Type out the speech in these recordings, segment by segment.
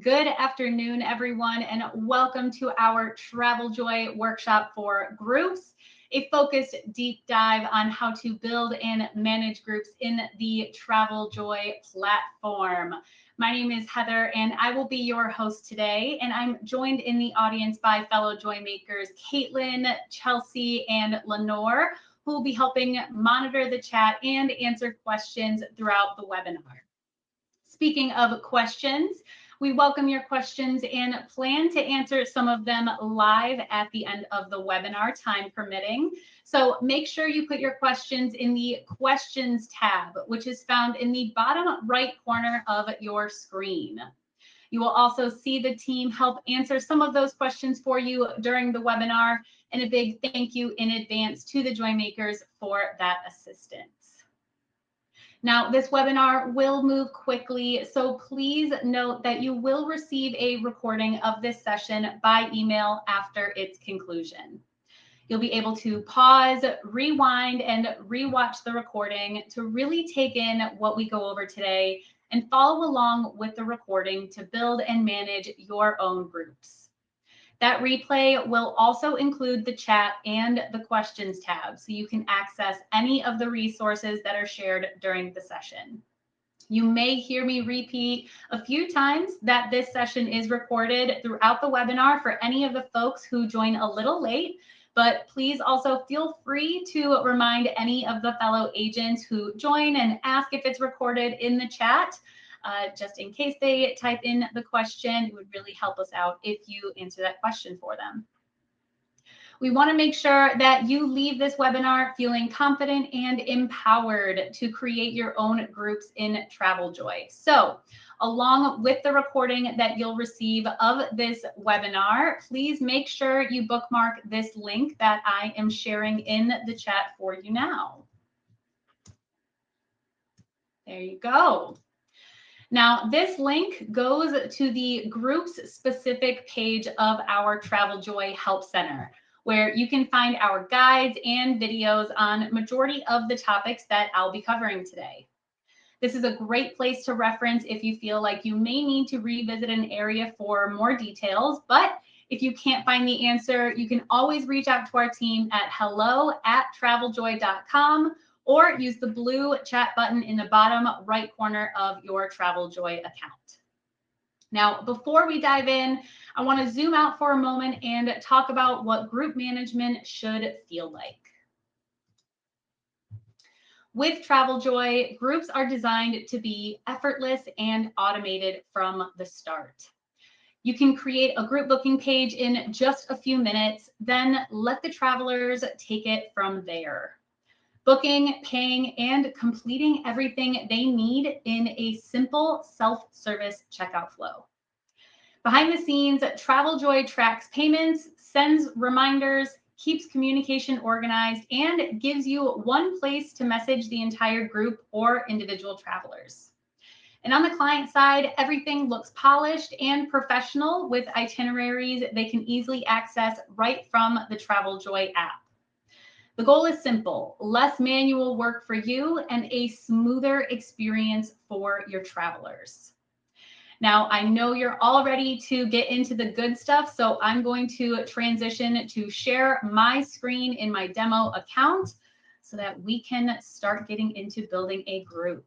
Good afternoon, everyone, and welcome to our TravelJoy Workshop for Groups, a focused deep dive on how to build and manage groups in the TravelJoy platform. My name is Heather, and I will be your host today, and I'm joined in the audience by fellow Joy makers Caitlin, Chelsea, and Lenore, who will be helping monitor the chat and answer questions throughout the webinar. Speaking of questions, we welcome your questions and plan to answer some of them live at the end of the webinar, time permitting. So make sure you put your questions in the questions tab, which is found in the bottom right corner of your screen. You will also see the team help answer some of those questions for you during the webinar, and a big thank you in advance to the Joy makers for that assistance. Now, this webinar will move quickly, so please note that you will receive a recording of this session by email after its conclusion. You'll be able to pause, rewind, and rewatch the recording to really take in what we go over today and follow along with the recording to build and manage your own groups. That replay will also include the chat and the questions tab, so you can access any of the resources that are shared during the session. You may hear me repeat a few times that this session is recorded throughout the webinar for any of the folks who join a little late, but please also feel free to remind any of the fellow agents who join and ask if it's recorded in the chat. Just in case they type in the question, it would really help us out if you answer that question for them. We want to make sure that you leave this webinar feeling confident and empowered to create your own groups in TravelJoy. So, along with the recording that you'll receive of this webinar, please make sure you bookmark this link that I am sharing in the chat for you now. There you go. Now, this link goes to the group's specific page of our TravelJoy Help Center, where you can find our guides and videos on majority of the topics that I'll be covering today. This is a great place to reference if you feel like you may need to revisit an area for more details, but if you can't find the answer, you can always reach out to our team at hello@traveljoy.com or use the blue chat button in the bottom right corner of your TravelJoy account. Now, before we dive in, I want to zoom out for a moment and talk about what group management should feel like. With TravelJoy, groups are designed to be effortless and automated from the start. You can create a group booking page in just a few minutes, then let the travelers take it from there. Booking, paying, and completing everything they need in a simple self-service checkout flow. Behind the scenes, TravelJoy tracks payments, sends reminders, keeps communication organized, and gives you one place to message the entire group or individual travelers. And on the client side, everything looks polished and professional with itineraries they can easily access right from the TravelJoy app. The goal is simple: less manual work for you and a smoother experience for your travelers. Now, I know you're all ready to get into the good stuff, so I'm going to transition to share my screen in my demo account so that we can start getting into building a group.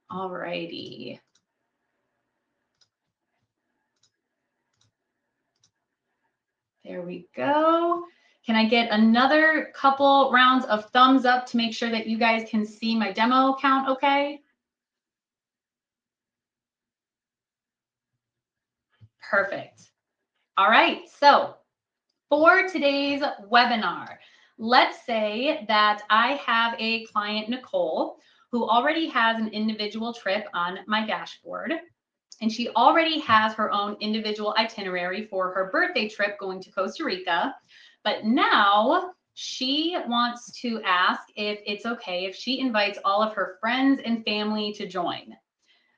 All righty. There we go. Can I get another couple rounds of thumbs up to make sure that you guys can see my demo account okay? Perfect. All right, so for today's webinar, let's say that I have a client, Nicole, who already has an individual trip on my dashboard. And she already has her own individual itinerary for her birthday trip going to Costa Rica. But now she wants to ask if it's okay if she invites all of her friends and family to join.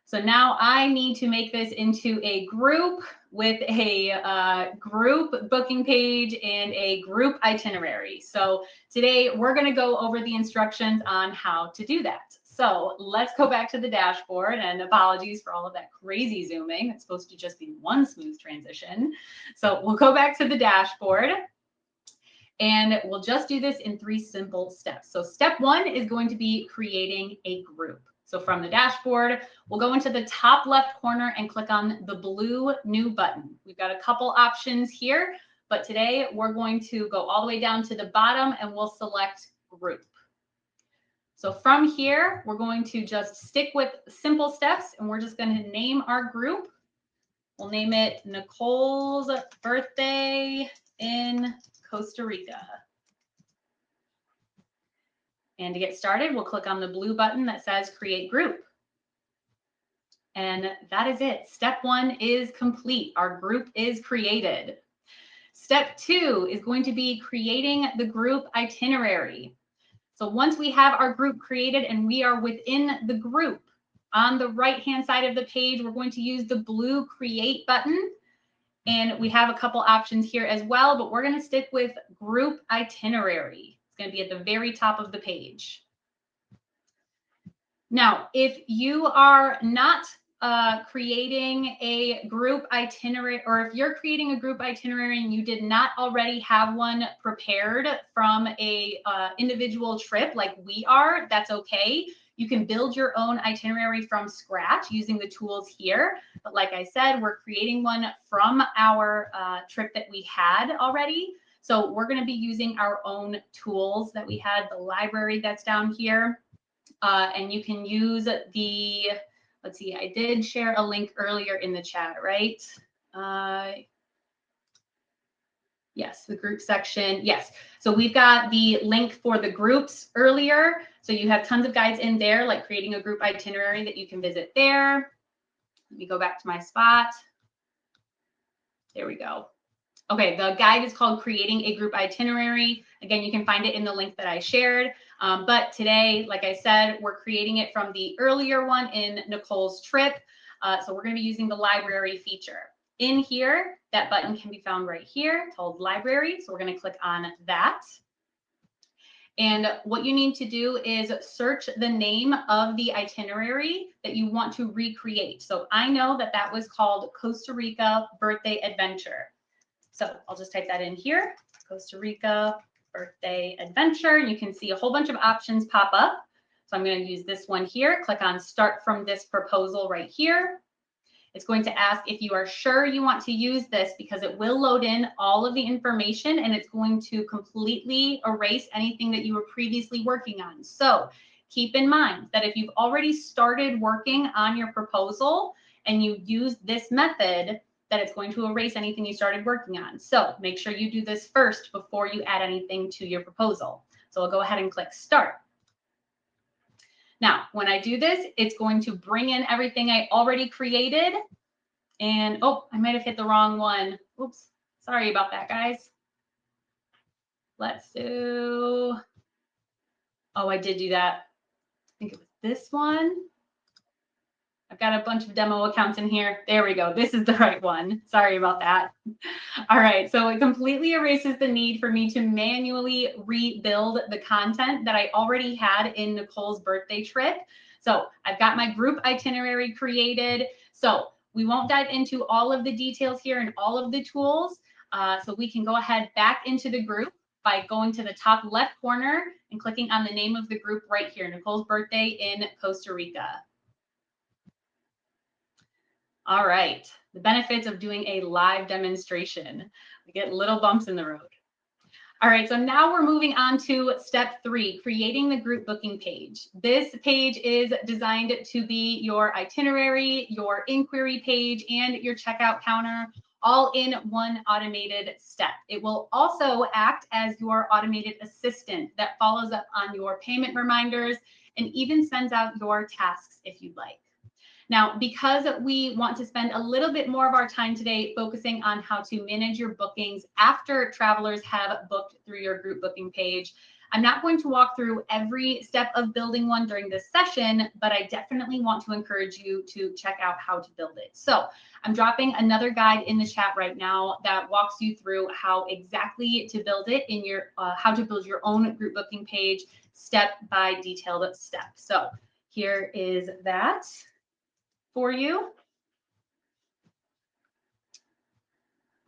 So now I need to make this into a group with a group booking page and a group itinerary. So today we're going to go over the instructions on how to do that. So let's go back to the dashboard, and apologies for all of that crazy zooming. It's supposed to just be one smooth transition. So we'll go back to the dashboard, and we'll just do this in 3 simple steps. So step 1 is going to be creating a group. So from the dashboard, we'll go into the top left corner and click on the blue new button. We've got a couple options here, but today we're going to go all the way down to the bottom and we'll select group. So from here, we're going to just stick with simple steps, and we're just going to name our group. We'll name it Nicole's Birthday in Costa Rica. And to get started, we'll click on the blue button that says Create Group. And that is it. Step 1 is complete. Our group is created. Step 2 is going to be creating the group itinerary. So once we have our group created and we are within the group, on the right-hand side of the page, we're going to use the blue Create button. And we have a couple options here as well, but we're going to stick with group itinerary. It's going to be at the very top of the page. Now, if you are not creating a group itinerary, or if you're creating a group itinerary and you did not already have one prepared from a individual trip like we are, that's okay. You can build your own itinerary from scratch using the tools here. But like I said, we're creating one from our trip that we had already. So we're going to be using our own tools that we had, the library that's down here. And you can use the, let's see, I did share a link earlier in the chat, right? Yes, the group section. Yes. So we've got the link for the groups earlier. So you have tons of guides in there, like creating a group itinerary that you can visit there. Let me go back to my spot. There we go. Okay, the guide is called Creating a Group Itinerary. Again, you can find it in the link that I shared. But today, like I said, we're creating it from the earlier one in Nicole's trip. So we're going to be using the library feature. In here, that button can be found right here called Library. So we're going to click on that. And what you need to do is search the name of the itinerary that you want to recreate. So I know that that was called Costa Rica Birthday Adventure. So I'll just type that in here, Costa Rica Birthday Adventure. You can see a whole bunch of options pop up. So I'm going to use this one here. Click on Start from this proposal right here. It's going to ask if you are sure you want to use this, because it will load in all of the information and it's going to completely erase anything that you were previously working on. So keep in mind that if you've already started working on your proposal and you use this method, that it's going to erase anything you started working on. So make sure you do this first before you add anything to your proposal. So I'll go ahead and click Start. Now, when I do this, it's going to bring in everything I already created. And, oh, I might have hit the wrong one. Oops, sorry about that, guys. Let's do, oh, I did do that. I think it was this one. I've got a bunch of demo accounts in here. There we go. This is the right one. Sorry about that. All right. So it completely erases the need for me to manually rebuild the content that I already had in Nicole's birthday trip. So I've got my group itinerary created. So we won't dive into all of the details here and all of the tools. So we can go ahead back into the group by going to the top left corner and clicking on the name of the group right here, Nicole's Birthday in Costa Rica. All right, the benefits of doing a live demonstration. We get little bumps in the road. All right, so now we're moving on to step 3, creating the group booking page. This page is designed to be your itinerary, your inquiry page, and your checkout counter, all in one automated step. It will also act as your automated assistant that follows up on your payment reminders and even sends out your tasks if you'd like. Now, because we want to spend a little bit more of our time today focusing on how to manage your bookings after travelers have booked through your group booking page, I'm not going to walk through every step of building one during this session, but I definitely want to encourage you to check out how to build it. So I'm dropping another guide in the chat right now that walks you through how exactly to build it in your, how to build your own group booking page, step by detailed step. So here is that for you.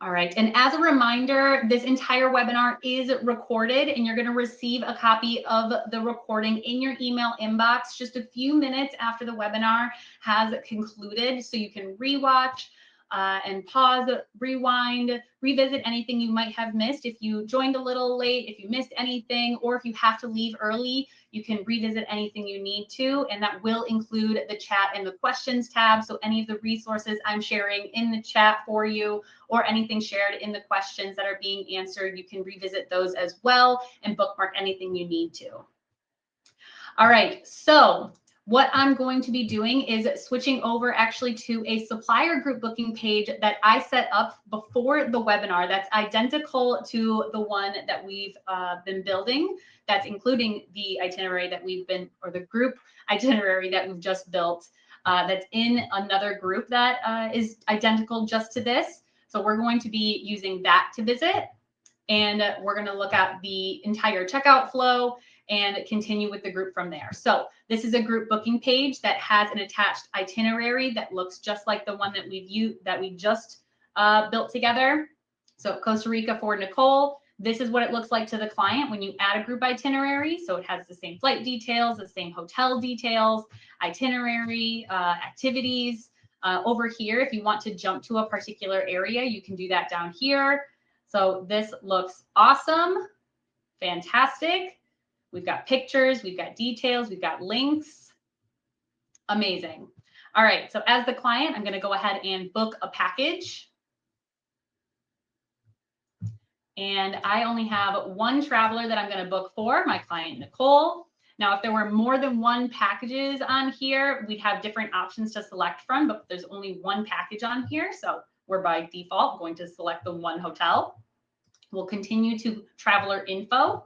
All right, and as a reminder, this entire webinar is recorded and you're going to receive a copy of the recording in your email inbox just a few minutes after the webinar has concluded, so you can rewatch and pause, rewind, revisit anything you might have missed. If you joined a little late, if you missed anything, or if you have to leave early, you can revisit anything you need to, and that will include the chat and the questions tab. So any of the resources I'm sharing in the chat for you, or anything shared in the questions that are being answered, you can revisit those as well and bookmark anything you need to. All right, so what I'm going to be doing is switching over actually to a supplier group booking page that I set up before the webinar that's identical to the one that we've been building, that's including the itinerary that we've been, or the group itinerary that we've just built, that's in another group that is identical just to this. So we're going to be using that to visit, and we're going to look at the entire checkout flow and continue with the group from there. So this is a group booking page that has an attached itinerary that looks just like the one that we just built together. So Costa Rica for Nicole, this is what it looks like to the client when you add a group itinerary. So it has the same flight details, the same hotel details, itinerary, activities. Over here, if you want to jump to a particular area, you can do that down here. So this looks awesome, fantastic. We've got pictures, we've got details, we've got links. Amazing. All right, so as the client, I'm going to go ahead and book a package. And I only have one traveler that I'm going to book for, my client, Nicole. Now, if there were more than one packages on here, we'd have different options to select from, but there's only one package on here. So we're by default going to select the one hotel. We'll continue to traveler info.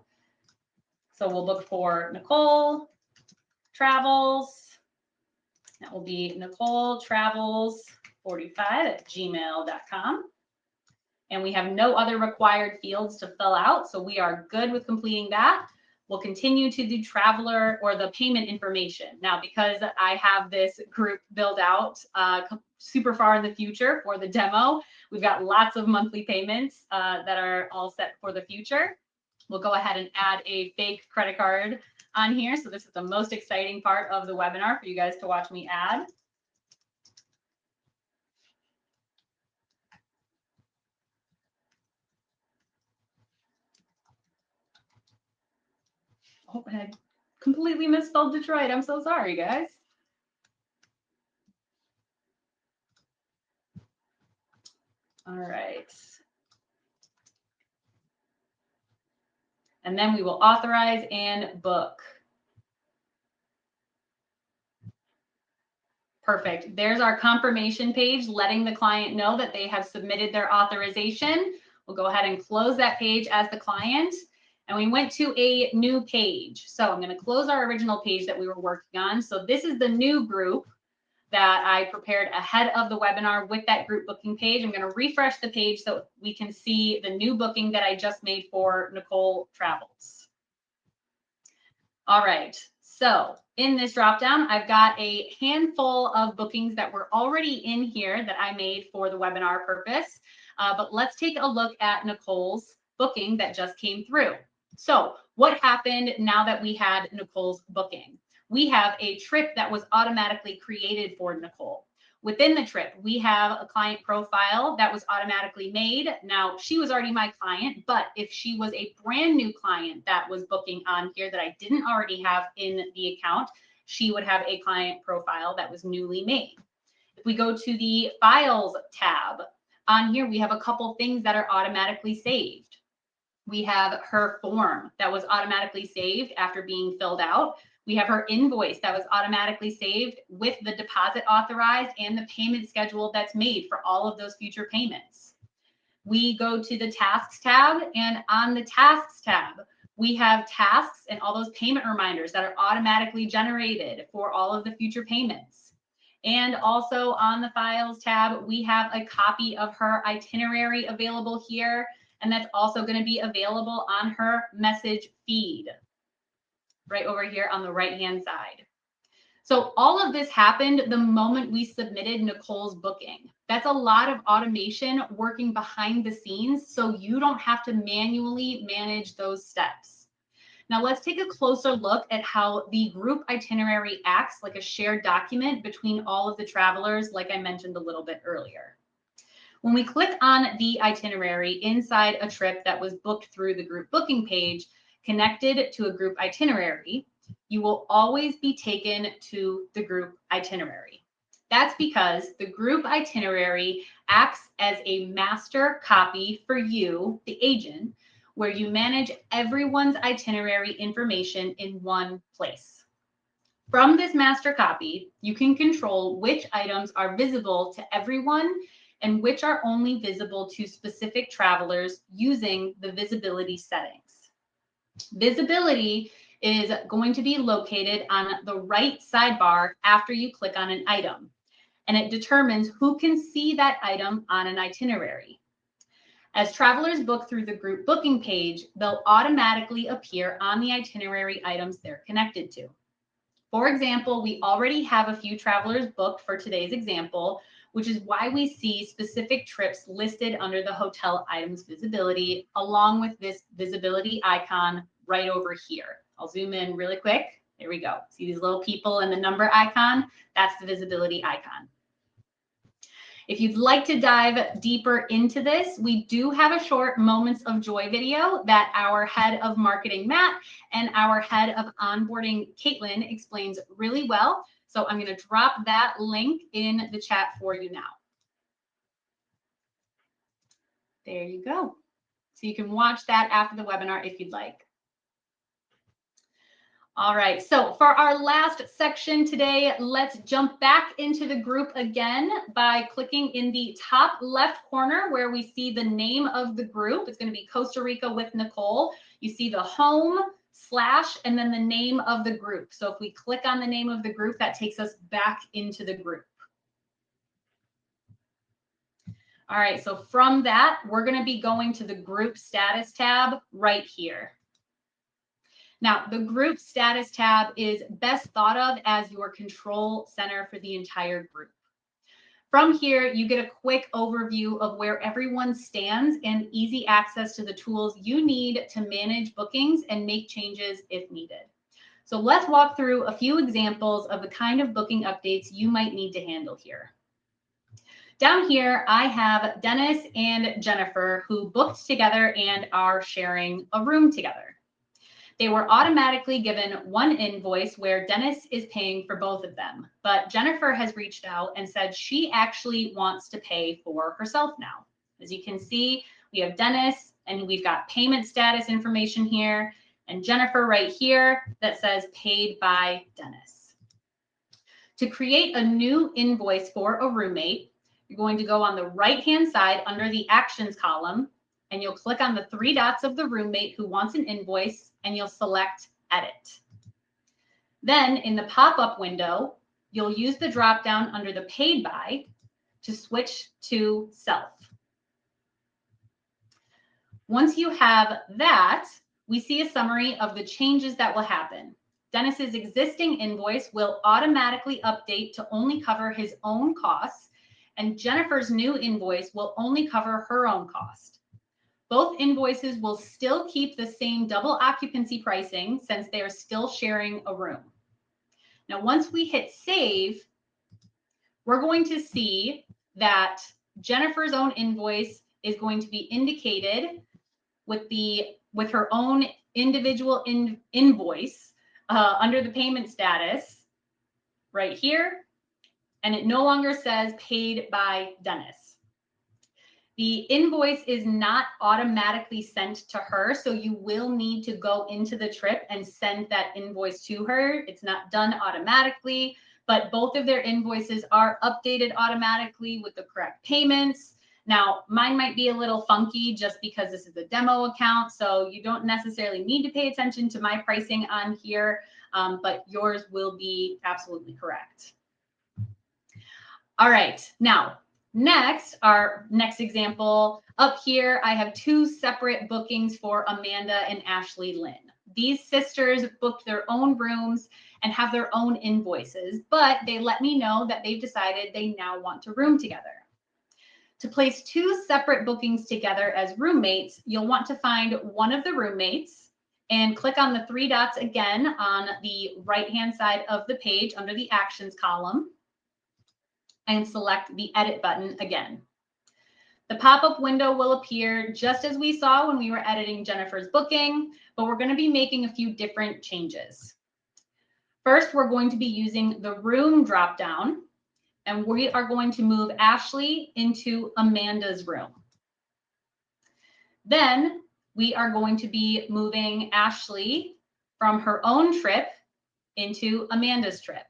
So we'll look for Nicole Travels. That will be NicoleTravels45@gmail.com. And we have no other required fields to fill out, so we are good with completing that. We'll continue to do traveler or the payment information. Now, because I have this group built out super far in the future for the demo, we've got lots of monthly payments that are all set for the future. We'll go ahead and add a fake credit card on here. So this is the most exciting part of the webinar for you guys to watch me add. Oh, and I completely misspelled Detroit. I'm so sorry, guys. All right. And then we will authorize and book. Perfect. There's our confirmation page letting the client know that they have submitted their authorization. We'll go ahead and close that page as the client. And we went to a new page. So I'm going to close our original page that we were working on. So this is the new group that I prepared ahead of the webinar with that group booking page. I'm going to refresh the page so we can see the new booking that I just made for Nicole Travels. All right, so in this dropdown, I've got a handful of bookings that were already in here that I made for the webinar purpose. But let's take a look at Nicole's booking that just came through. So what happened now that we had Nicole's booking? We have a trip that was automatically created for Nicole. Within the trip, we have a client profile that was automatically made. Now, she was already my client, but if she was a brand new client that was booking on here that I didn't already have in the account, she would have a client profile that was newly made. If we go to the Files tab, on here we have a couple things that are automatically saved. We have her form that was automatically saved after being filled out. We have her invoice that was automatically saved with the deposit authorized and the payment schedule that's made for all of those future payments. We go to the Tasks tab, and on the Tasks tab, we have tasks and all those payment reminders that are automatically generated for all of the future payments. And also on the Files tab, we have a copy of her itinerary available here, and that's also going to be available on her message feed right over here on the right-hand side. So all of this happened the moment we submitted Nicole's booking. That's a lot of automation working behind the scenes, so you don't have to manually manage those steps. Now let's take a closer look at how the group itinerary acts like a shared document between all of the travelers, like I mentioned a little bit earlier. When we click on the itinerary inside a trip that was booked through the group booking page connected to a group itinerary, you will always be taken to the group itinerary. That's because the group itinerary acts as a master copy for you, the agent, where you manage everyone's itinerary information in one place. From this master copy, you can control which items are visible to everyone and which are only visible to specific travelers using the visibility settings. Visibility is going to be located on the right sidebar after you click on an item, and it determines who can see that item on an itinerary. As travelers book through the group booking page, they'll automatically appear on the itinerary items they're connected to. For example, we already have a few travelers booked for today's example, which is why we see specific trips listed under the hotel items visibility, along with this visibility icon right over here. I'll zoom in really quick. There we go. See these little people and the number icon? That's the visibility icon. If you'd like to dive deeper into this, we do have a short Moments of Joy video that our head of marketing, Matt, and our head of onboarding, Caitlin, explains really well. So I'm going to drop that link in the chat for you now. There you go. So you can watch that after the webinar if you'd like. All right, so for our last section today, let's jump back into the group again by clicking in the top left corner where we see the name of the group. It's going to be Costa Rica with Nicole. You see the home / and then the name of the group. So if we click on the name of the group, that takes us back into the group. All right, so from that, we're going to be going to the group status tab right here. Now, the group status tab is best thought of as your control center for the entire group. From here, you get a quick overview of where everyone stands and easy access to the tools you need to manage bookings and make changes if needed. So let's walk through a few examples of the kind of booking updates you might need to handle here. Down here, I have Dennis and Jennifer who booked together and are sharing a room together. They were automatically given one invoice where Dennis is paying for both of them, but Jennifer has reached out and said she actually wants to pay for herself now. As you can see, we have Dennis and we've got payment status information here and Jennifer right here that says paid by Dennis. To create a new invoice for a roommate, you're going to go on the right-hand side under the actions column and you'll click on the 3 dots of the roommate who wants an invoice and you'll select edit. Then in the pop-up window, you'll use the drop-down under the paid by to switch to self. Once you have that, we see a summary of the changes that will happen. Dennis's existing invoice will automatically update to only cover his own costs, and Jennifer's new invoice will only cover her own cost. Both invoices will still keep the same double occupancy pricing since they are still sharing a room. Now, once we hit save, we're going to see that Jennifer's own invoice is going to be indicated with her own individual invoice under the payment status right here, and it no longer says paid by Dennis. The invoice is not automatically sent to her, so you will need to go into the trip and send that invoice to her. It's not done automatically, but both of their invoices are updated automatically with the correct payments. Now, mine might be a little funky just because this is a demo account, so you don't necessarily need to pay attention to my pricing on here, but yours will be absolutely correct. All right, now, next, our next example, up here, I have 2 separate bookings for Amanda and Ashley Lynn. These sisters booked their own rooms and have their own invoices, but they let me know that they've decided they now want to room together. To place two separate bookings together as roommates, you'll want to find one of the roommates and click on the three dots again on the right-hand side of the page under the actions column and select the edit button again. The pop-up window will appear just as we saw when we were editing Jennifer's booking, but we're going to be making a few different changes. First, we're going to be using the room dropdown, and we are going to move Ashley into Amanda's room. Then we are going to be moving Ashley from her own trip into Amanda's trip.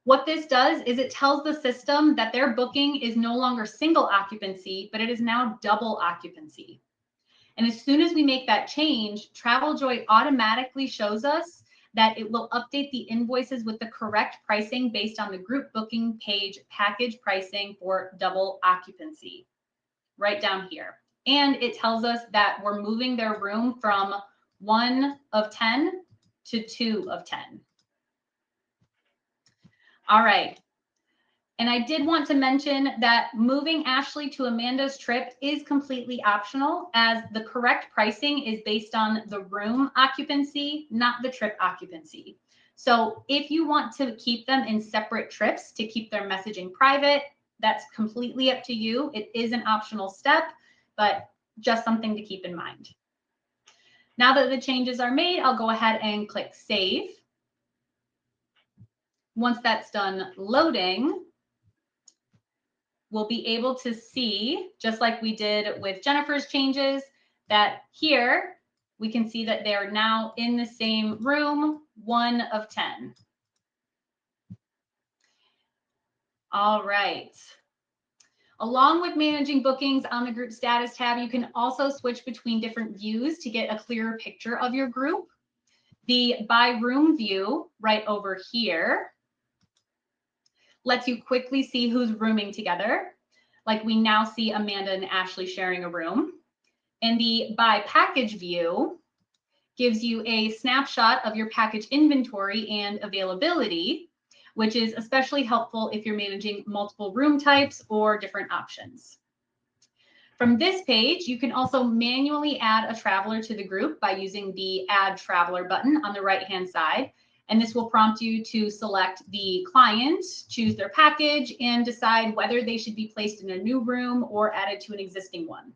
What this does is it tells the system that their booking is no longer single occupancy, but it is now double occupancy. And as soon as we make that change, TravelJoy automatically shows us that it will update the invoices with the correct pricing based on the group booking page package pricing for double occupancy, right down here. And it tells us that we're moving their room from 1 of 10 to 2 of 10. All right. And I did want to mention that moving Ashley to Amanda's trip is completely optional, as the correct pricing is based on the room occupancy, not the trip occupancy. So if you want to keep them in separate trips to keep their messaging private, that's completely up to you. It is an optional step, but just something to keep in mind. Now that the changes are made, I'll go ahead and click Save. Once that's done loading, we'll be able to see, just like we did with Jennifer's changes, that here we can see that they're now in the same room, 1 of 10. All right. Along with managing bookings on the group status tab, you can also switch between different views to get a clearer picture of your group. The by room view right over here lets you quickly see who's rooming together. Like we now see Amanda and Ashley sharing a room. And the by package view gives you a snapshot of your package inventory and availability, which is especially helpful if you're managing multiple room types or different options. From this page, you can also manually add a traveler to the group by using the Add Traveler button on the right-hand side. And this will prompt you to select the client, choose their package, and decide whether they should be placed in a new room or added to an existing one.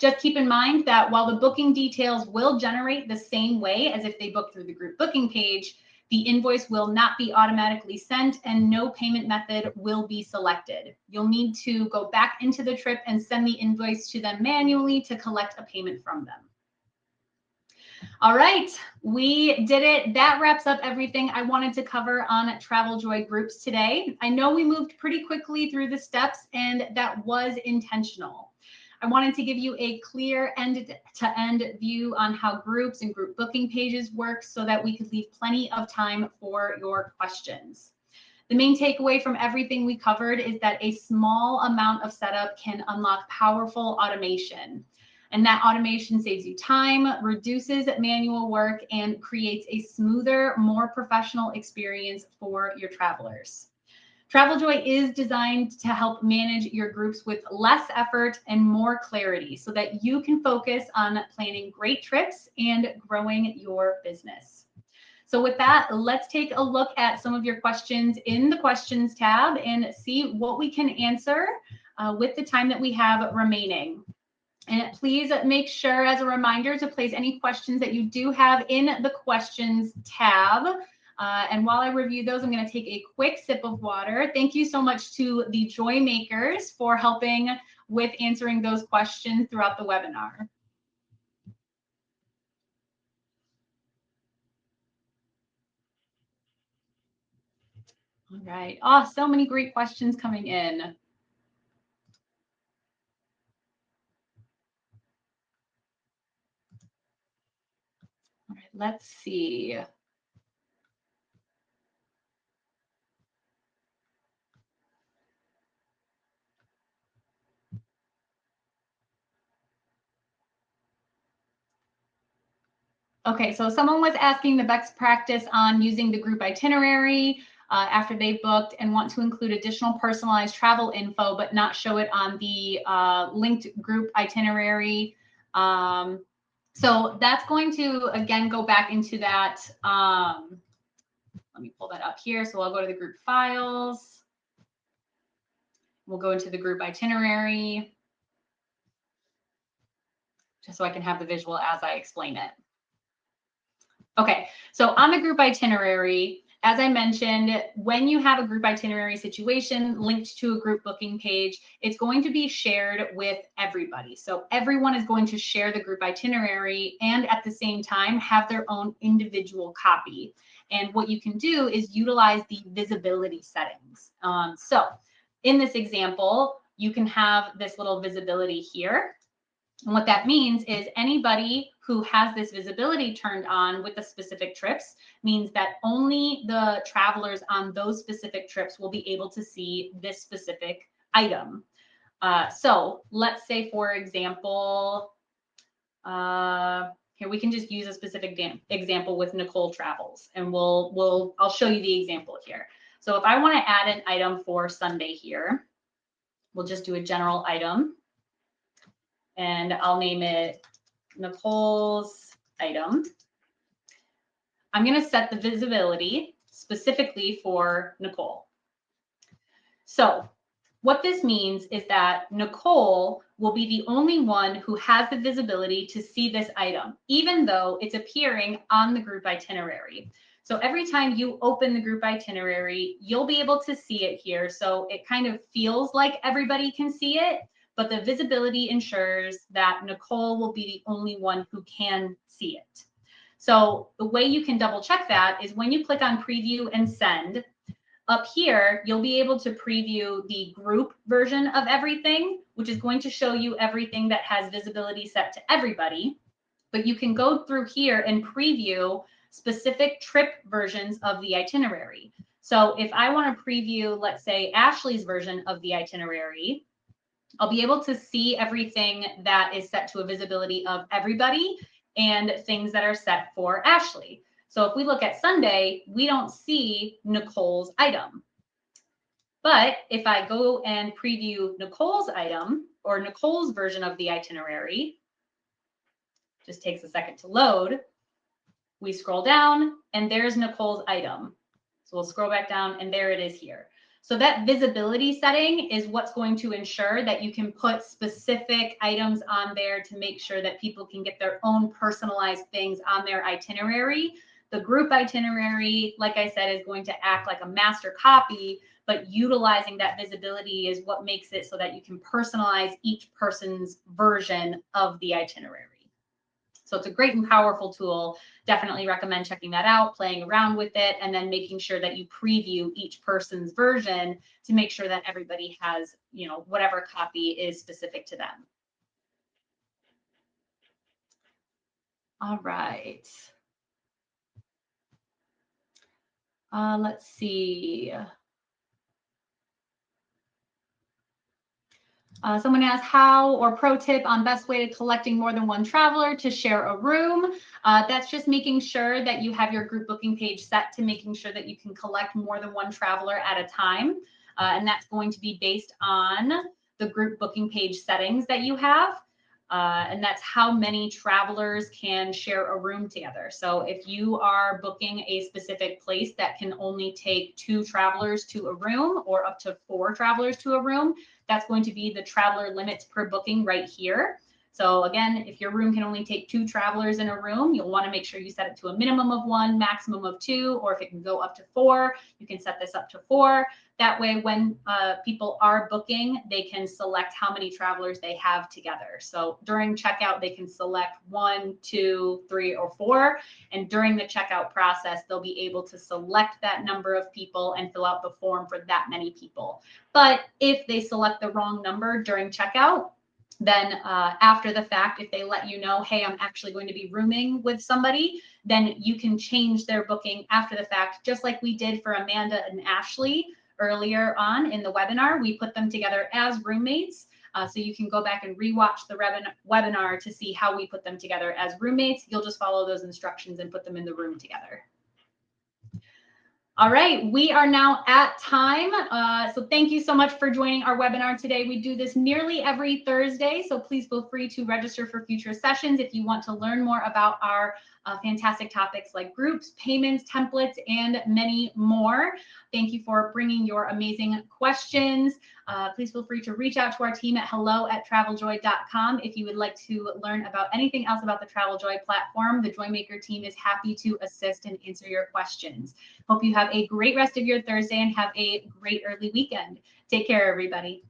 Just keep in mind that while the booking details will generate the same way as if they booked through the group booking page, the invoice will not be automatically sent and no payment method will be selected. You'll need to go back into the trip and send the invoice to them manually to collect a payment from them. All right, we did it. That wraps up everything I wanted to cover on TravelJoy groups today. I know we moved pretty quickly through the steps, and that was intentional. I wanted to give you a clear end-to-end view on how groups and group booking pages work so that we could leave plenty of time for your questions. The main takeaway from everything we covered is that a small amount of setup can unlock powerful automation. And that automation saves you time, reduces manual work, and creates a smoother, more professional experience for your travelers. TravelJoy is designed to help manage your groups with less effort and more clarity so that you can focus on planning great trips and growing your business. So with that, let's take a look at some of your questions in the questions tab and see what we can answer with the time that we have remaining. And please make sure, as a reminder, to place any questions that you do have in the questions tab. And while I review those, I'm going to take a quick sip of water. Thank you so much to the Joy Makers for helping with answering those questions throughout the webinar. All right. Oh, so many great questions coming in. All right, let's see. Okay, so someone was asking the best practice on using the group itinerary after they booked and want to include additional personalized travel info, but not show it on the linked group itinerary. So that's going to, again, go back into that. Let me pull that up here. So I'll go to the group files. We'll go into the group itinerary, just so I can have the visual as I explain it. Okay, so on the group itinerary, as I mentioned, when you have a group itinerary situation linked to a group booking page, it's going to be shared with everybody. So everyone is going to share the group itinerary and at the same time have their own individual copy. And what you can do is utilize the visibility settings. So in this example, you can have this little visibility here. And what that means is anybody who has this visibility turned on with the specific trips means that only the travelers on those specific trips will be able to see this specific item. So let's say, for example, here we can just use a specific example with Nicole Travels, and I'll show you the example here. So if I want to add an item for Sunday here, we'll just do a general item. And I'll name it Nicole's item. I'm going to set the visibility specifically for Nicole. So what this means is that Nicole will be the only one who has the visibility to see this item, even though it's appearing on the group itinerary. So every time you open the group itinerary, you'll be able to see it here. So it kind of feels like everybody can see it, but the visibility ensures that Nicole will be the only one who can see it. So the way you can double check that is when you click on preview and send, up here, you'll be able to preview the group version of everything, which is going to show you everything that has visibility set to everybody. But you can go through here and preview specific trip versions of the itinerary. So if I want to preview, let's say, Ashley's version of the itinerary, I'll be able to see everything that is set to a visibility of everybody and things that are set for Ashley. So if we look at Sunday, we don't see Nicole's item. But if I go and preview Nicole's item or Nicole's version of the itinerary, just takes a second to load, we scroll down and there's Nicole's item. So we'll scroll back down and there it is here. So that visibility setting is what's going to ensure that you can put specific items on there to make sure that people can get their own personalized things on their itinerary. The group itinerary, like I said, is going to act like a master copy, but utilizing that visibility is what makes it so that you can personalize each person's version of the itinerary. So it's a great and powerful tool. Definitely recommend checking that out, playing around with it, and then making sure that you preview each person's version to make sure that everybody has, whatever copy is specific to them. All right. Let's see. Someone asked how or pro tip on best way to collecting more than one traveler to share a room. That's just making sure that you have your group booking page set to making sure that you can collect more than one traveler at a time. And that's going to be based on the group booking page settings that you have. And that's how many travelers can share a room together. So if you are booking a specific place that can only take 2 travelers to a room or up to 4 travelers to a room, that's going to be the traveler limits per booking right here. So again, if your room can only take 2 travelers in a room, you'll want to make sure you set it to a minimum of 1, maximum of 2, or if it can go up to 4, you can set this up to 4. That way, when people are booking, they can select how many travelers they have together. So during checkout, they can select 1, 2, 3, or 4. And during the checkout process, they'll be able to select that number of people and fill out the form for that many people. But if they select the wrong number during checkout, then after the fact, if they let you know, hey, I'm actually going to be rooming with somebody, then you can change their booking after the fact, just like we did for Amanda and Ashley earlier on in the webinar. We put them together as roommates. So you can go back and rewatch the webinar to see how we put them together as roommates. You'll just follow those instructions and put them in the room together. All right, we are now at time. So thank you so much for joining our webinar today. We do this nearly every Thursday, so please feel free to register for future sessions if you want to learn more about our fantastic topics like groups, payments, templates, and many more. Thank you for bringing your amazing questions. Please feel free to reach out to our team at hello@traveljoy.com if you would like to learn about anything else about the TravelJoy platform. The Joymaker team is happy to assist and answer your questions. Hope you have a great rest of your Thursday and have a great early weekend. Take care, everybody.